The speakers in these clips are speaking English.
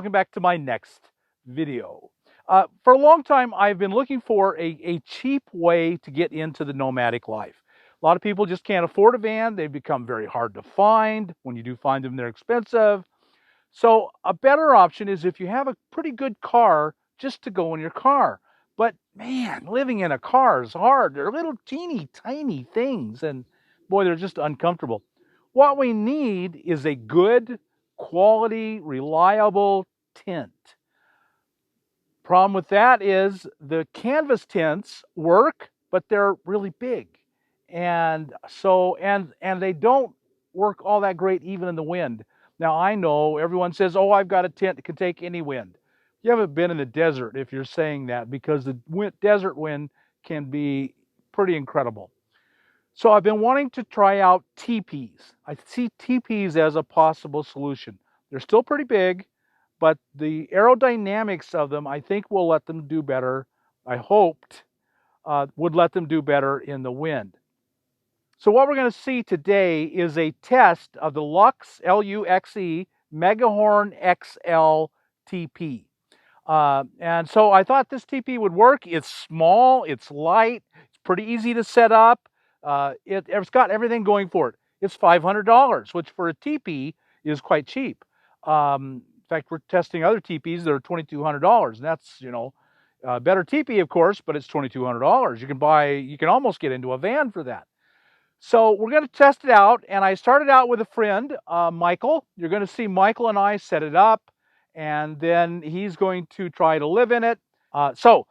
Welcome back to my next video. For a long time, I've been looking for a cheap way to get into the nomadic life. A lot of people just can't afford a van. They've become very hard to find. When you do find them, they're expensive. So a better option is if you have a pretty good car, just to go in your car. But man, living in a car is hard. They're little teeny tiny things, and boy, they're just uncomfortable. What we need is a good quality, reliable tent. Problem with that is the canvas tents work, but they're really big. And they don't work all that great even in the wind. Now I know everyone says, "Oh, I've got a tent that can take any wind." You haven't been in the desert if you're saying that, because the desert wind can be pretty incredible. So I've been wanting to try out teepees. I see teepees as a possible solution. They're still pretty big, but the aerodynamics of them, I think, will let them do better. I hoped would let them do better in the wind. So what we're going to see today is a test of the Luxe, L-U-X-E, Megahorn XL TP. And so I thought this TP would work. It's small, it's light, it's pretty easy to set up. It's got everything going for it. It's $500, which for a TP is quite cheap. In fact, we're testing other TPs that are $2,200, and that's, better TP, of course, but it's $2,200. You can almost get into a van for that. So we're going to test it out, and I started out with a friend, Michael. You're going to see Michael and I set it up, and then he's going to try to live in it. So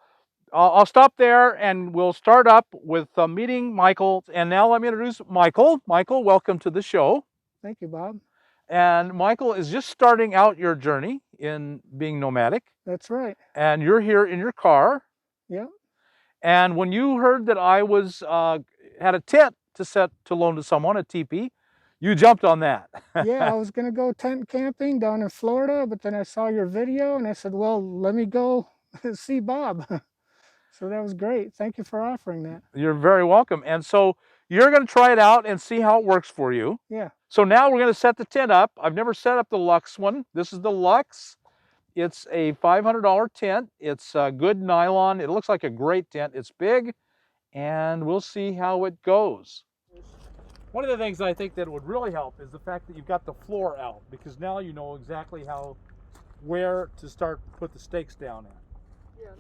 I'll stop there, and we'll start up with meeting Michael. And now let me introduce Michael. Michael, welcome to the show. Thank you, Bob. And Michael is just starting out your journey in being nomadic. That's right. And you're here in your car. Yeah. And when you heard that I was had a tent to loan to someone, a teepee, you jumped on that. Yeah, I was going to go tent camping down in Florida, but then I saw your video and I said, well, let me go see Bob. So that was great. Thank you for offering that. You're very welcome. And so you're going to try it out and see how it works for you. Yeah. So now we're going to set the tent up. I've never set up the Luxe one. This is the Luxe. It's a $500 tent. It's good nylon. It looks like a great tent. It's big, and we'll see how it goes. One of the things I think that would really help is the fact that you've got the floor out, because now you know exactly where to start to put the stakes down at. Yeah.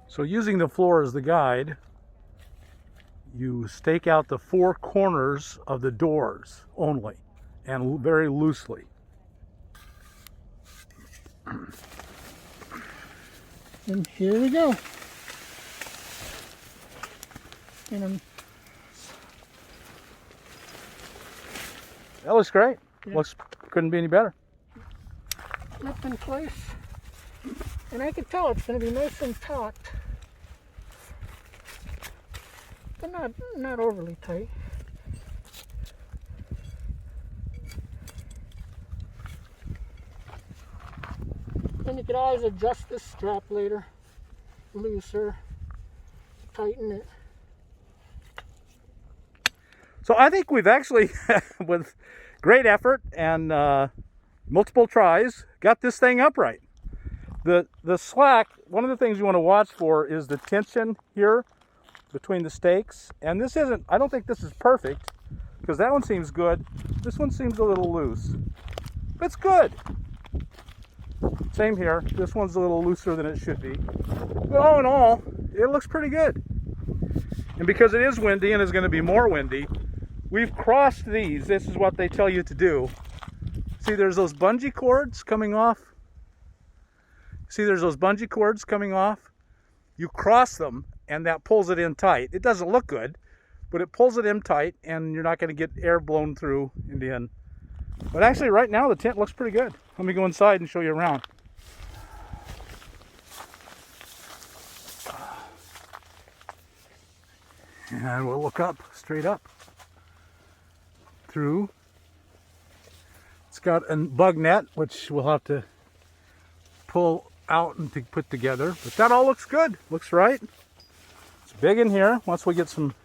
So using the floor as the guide, you stake out the four corners of the doors only, and very loosely. And here we go. That looks great. Yeah. Couldn't be any better. Up in place. And I can tell it's going to be nice and taut. But not overly tight. And you can always adjust this strap later, looser, tighten it. So I think we've actually, with great effort and multiple tries, got this thing upright. The slack, one of the things you want to watch for is the tension here between the stakes. And this isn't, I don't think this is perfect, because that one seems good. This one seems a little loose, but it's good. Same here. This one's a little looser than it should be. But all in all, it looks pretty good. And because it is windy and is going to be more windy, we've crossed these. This is what they tell you to do. See, there's those bungee cords coming off. See, there's those bungee cords coming off. You cross them, and that pulls it in tight. It doesn't look good, but it pulls it in tight, and you're not going to get air blown through and in. But actually, right now, the tent looks pretty good. Let me go inside and show you around. And we'll look up, straight up, through. It's got a bug net, which we'll have to pull out and to put together. But that all looks good, looks right. It's big in here. Once we get some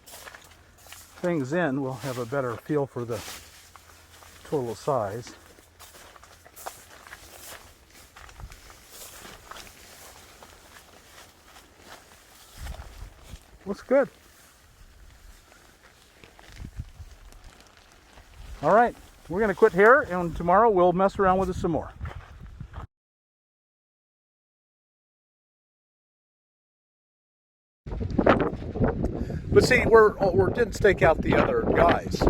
things in, we'll have a better feel for the total size. Looks good. All right, we're going to quit here, and tomorrow we'll mess around with it some more. But see, we didn't stake out the other guys.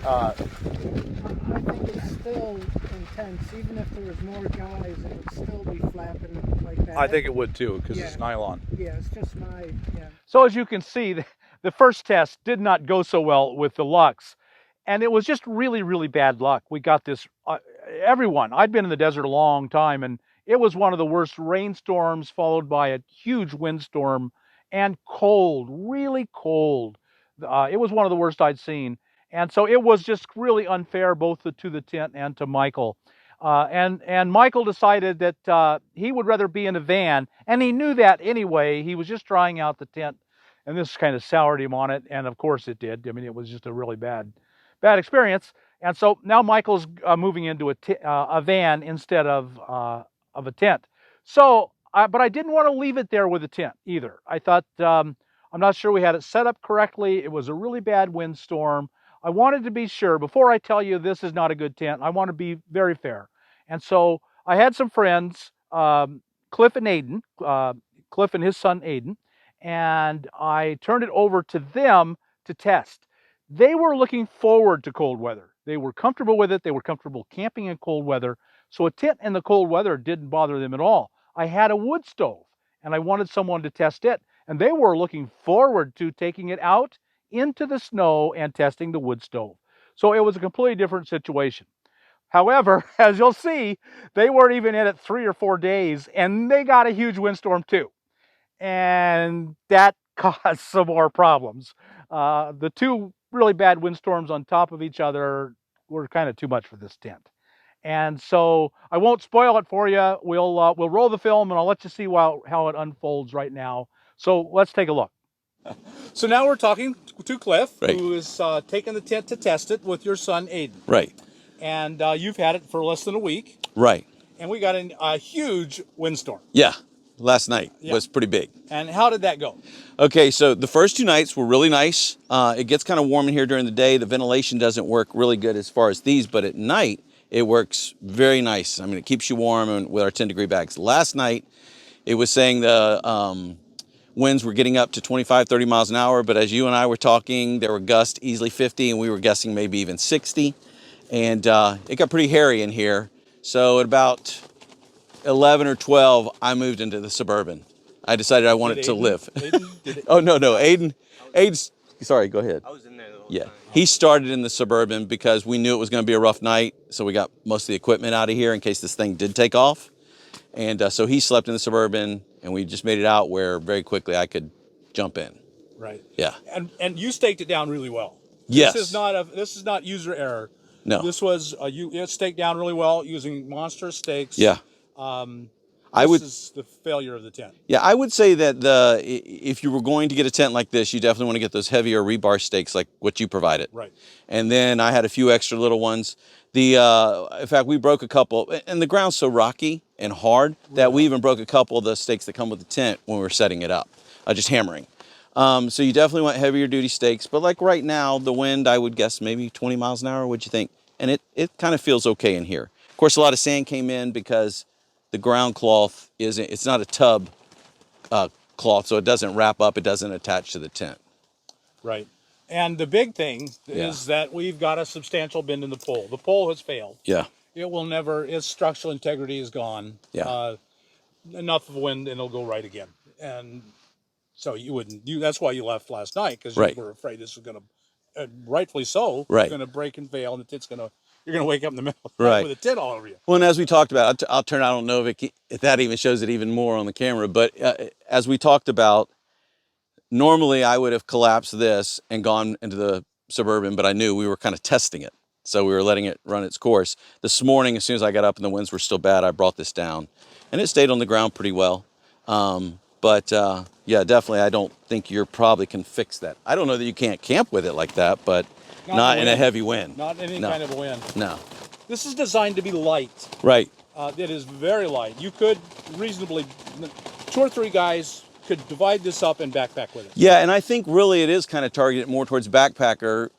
I think it's still intense. Even if there was more guys, it would still be flapping like that. I think it would too, because Yeah. it's nylon. Yeah, it's just yeah. So as you can see, the first test did not go so well with the Lux. And it was just really, really bad luck. We got this, everyone, I'd been in the desert a long time, and it was one of the worst rainstorms followed by a huge windstorm and cold, really cold. It was one of the worst I'd seen. And so it was just really unfair both to the tent and to Michael. And Michael decided that he would rather be in a van, and he knew that anyway. He was just trying out the tent, and this kind of soured him on it, and of course it did. I mean, it was just a really bad experience. And so now Michael's moving into a van instead of a tent. So, but I didn't want to leave it there with a tent either. I thought, I'm not sure we had it set up correctly. It was a really bad windstorm. I wanted to be sure, before I tell you this is not a good tent, I want to be very fair. And so I had some friends, Cliff and Aiden, Cliff and his son Aiden, and I turned it over to them to test. They were looking forward to cold weather. They were comfortable with it. They were comfortable camping in cold weather. So a tent in the cold weather didn't bother them at all. I had a wood stove, and I wanted someone to test it. And they were looking forward to taking it out into the snow and testing the wood stove. So it was a completely different situation. However, as you'll see, they weren't even in it 3 or 4 days, and they got a huge windstorm too. And that caused some more problems. The two really bad windstorms on top of each other were kind of too much for this tent. And so I won't spoil it for you. We'll roll the film, and I'll let you see how it unfolds right now. So let's take a look. So now we're talking to Cliff, right, who is taking the tent to test it with your son Aiden. Right. And you've had it for less than a week. Right. And we got a huge windstorm. Yeah. Last night was pretty big. And how did that go? Okay, so the first 2 nights were really nice. It gets kind of warm in here during the day. The ventilation doesn't work really good as far as these, but at night it works very nice. I mean, it keeps you warm and with our 10-degree bags. Last night it was saying the winds were getting up to 25, 30 miles an hour, but as you and I were talking, there were gusts easily 50, and we were guessing maybe even 60. And it got pretty hairy in here. So at about 11 or 12, I moved into the Suburban. I decided I wanted to live. Oh, no. Aiden's, sorry, go ahead. I was in there the whole Yeah, time. he started in the Suburban because we knew it was going to be a rough night. So we got most of the equipment out of here in case this thing did take off. And so he slept in the Suburban, and we just made it out where very quickly I could jump in. Right. Yeah. And you staked it down really well. Yes. This is not user error. No. This was it staked down really well using monstrous stakes. Yeah. This is the failure of the tent. Yeah, I would say that if you were going to get a tent like this, you definitely want to get those heavier rebar stakes like what you provided. Right. And then I had a few extra little ones. In fact, we broke a couple, and the ground's so rocky and hard that we even broke a couple of the stakes that come with the tent when we were setting it up, just hammering. So you definitely want heavier duty stakes. But like right now, the wind, I would guess maybe 20 miles an hour. What'd you think? And it kind of feels okay in here. Of course, a lot of sand came in because the ground cloth it's not a tub cloth, so it doesn't wrap up, it doesn't attach to the tent. Right. And the big thing is that we've got a substantial bend in the pole. The pole has failed. Yeah. It will never, its structural integrity is gone. Yeah. Enough of wind and it'll go right again. And so that's why you left last night, because Right. you were afraid this was going to, rightfully so, Right. going to break and fail, and the tent's you're going to wake up in the middle of the night with a tent all over you. Well, and as we talked about, I don't know if that even shows it even more on the camera, but as we talked about, normally I would have collapsed this and gone into the Suburban, but I knew we were kind of testing it. So we were letting it run its course. This morning, as soon as I got up and the winds were still bad, I brought this down, and it stayed on the ground pretty well. Yeah, Yeah, definitely. I don't think you probably can fix that. I don't know that you can't camp with it like that, but not in a heavy wind. Not in any kind of a wind. No. This is designed to be light. Right. It is very light. You could reasonably, 2 or 3 guys could divide this up and backpack with it. Yeah, and I think really it is kind of targeted more towards backpackers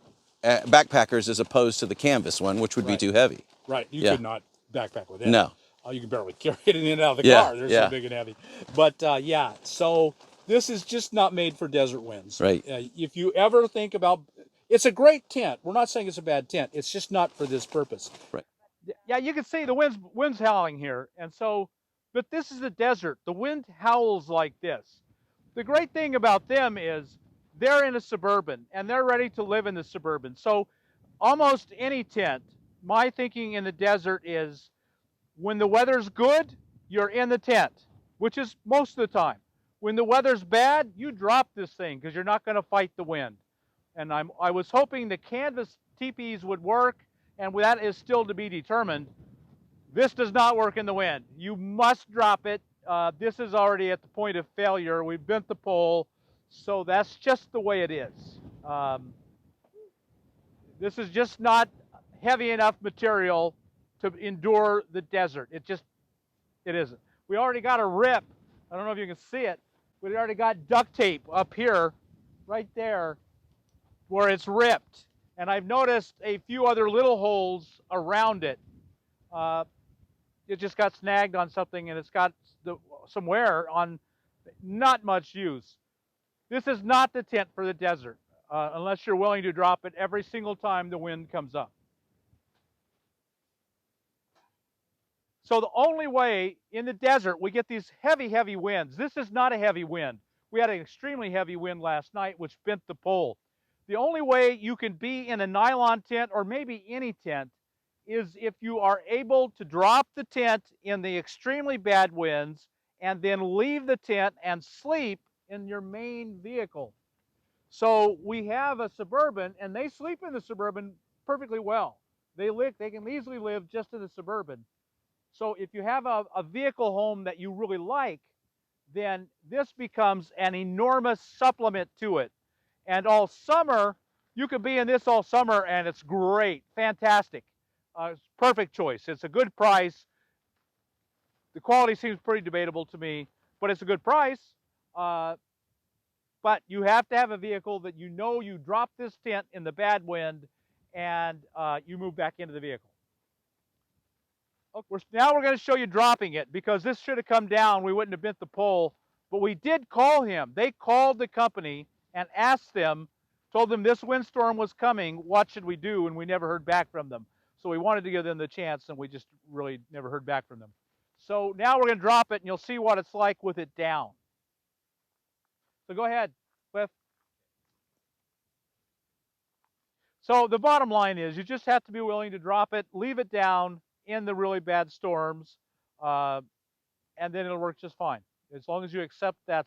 as opposed to the canvas one, which would be too heavy. Right. You could not backpack with it. No. You can barely carry it in and out of the car. They're so big and heavy. But yeah, so this is just not made for desert winds. Right. If you ever think about, it's a great tent. We're not saying it's a bad tent. It's just not for this purpose. Right. Yeah, you can see the wind's howling here, and so, but this is the desert. The wind howls like this. The great thing about them is they're in a Suburban, and they're ready to live in the Suburban. So almost any tent, my thinking in the desert is when the weather's good, you're in the tent, which is most of the time. When the weather's bad, you drop this thing because you're not going to fight the wind. And I was hoping the canvas teepees would work, and that is still to be determined. This does not work in the wind. You must drop it. This is already at the point of failure. We've bent the pole, so that's just the way it is. This is just not heavy enough material to endure the desert. It isn't. We already got a rip. I don't know if you can see it. We already got duct tape up here, right there, where it's ripped. And I've noticed a few other little holes around it. It just got snagged on something, and it's got some wear on not much use. This is not the tent for the desert, unless you're willing to drop it every single time the wind comes up. So the only way in the desert, we get these heavy, heavy winds. This is not a heavy wind. We had an extremely heavy wind last night, which bent the pole. The only way you can be in a nylon tent, or maybe any tent, is if you are able to drop the tent in the extremely bad winds and then leave the tent and sleep in your main vehicle. So we have a Suburban, and they sleep in the Suburban perfectly well. They can easily live just in the Suburban. So if you have a vehicle home that you really like, then this becomes an enormous supplement to it. And all summer, you can be in this all summer, and it's great, fantastic. It's perfect choice. It's a good price. The quality seems pretty debatable to me, but it's a good price. But you have to have a vehicle that you know you drop this tent in the bad wind, and you move back into the vehicle. Okay, now we're going to show you dropping it, because this should have come down. We wouldn't have bent the pole, but we did call him. They called the company and asked them, told them this windstorm was coming, what should we do? And we never heard back from them. So we wanted to give them the chance, and we just really never heard back from them. So now we're going to drop it, and you'll see what it's like with it down. So go ahead, Cliff. So the bottom line is you just have to be willing to drop it, leave it down in the really bad storms, and then it'll work just fine, as long as you accept that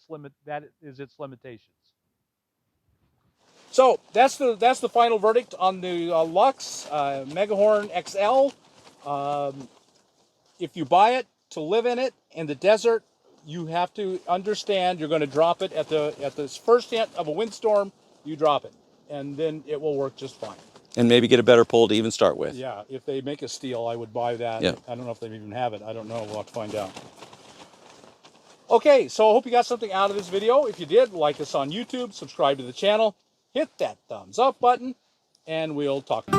is its limitations. So that's the final verdict on the Lux Megahorn XL. If you buy it to live in it in the desert, you have to understand you're going to drop it at this first hint of a windstorm. You drop it, and then it will work just fine. And maybe get a better pole to even start with. Yeah, if they make a steel, I would buy that. Yeah. I don't know if they even have it. I don't know. We'll have to find out. Okay, so I hope you got something out of this video. If you did, like us on YouTube, subscribe to the channel, hit that thumbs up button, and we'll talk.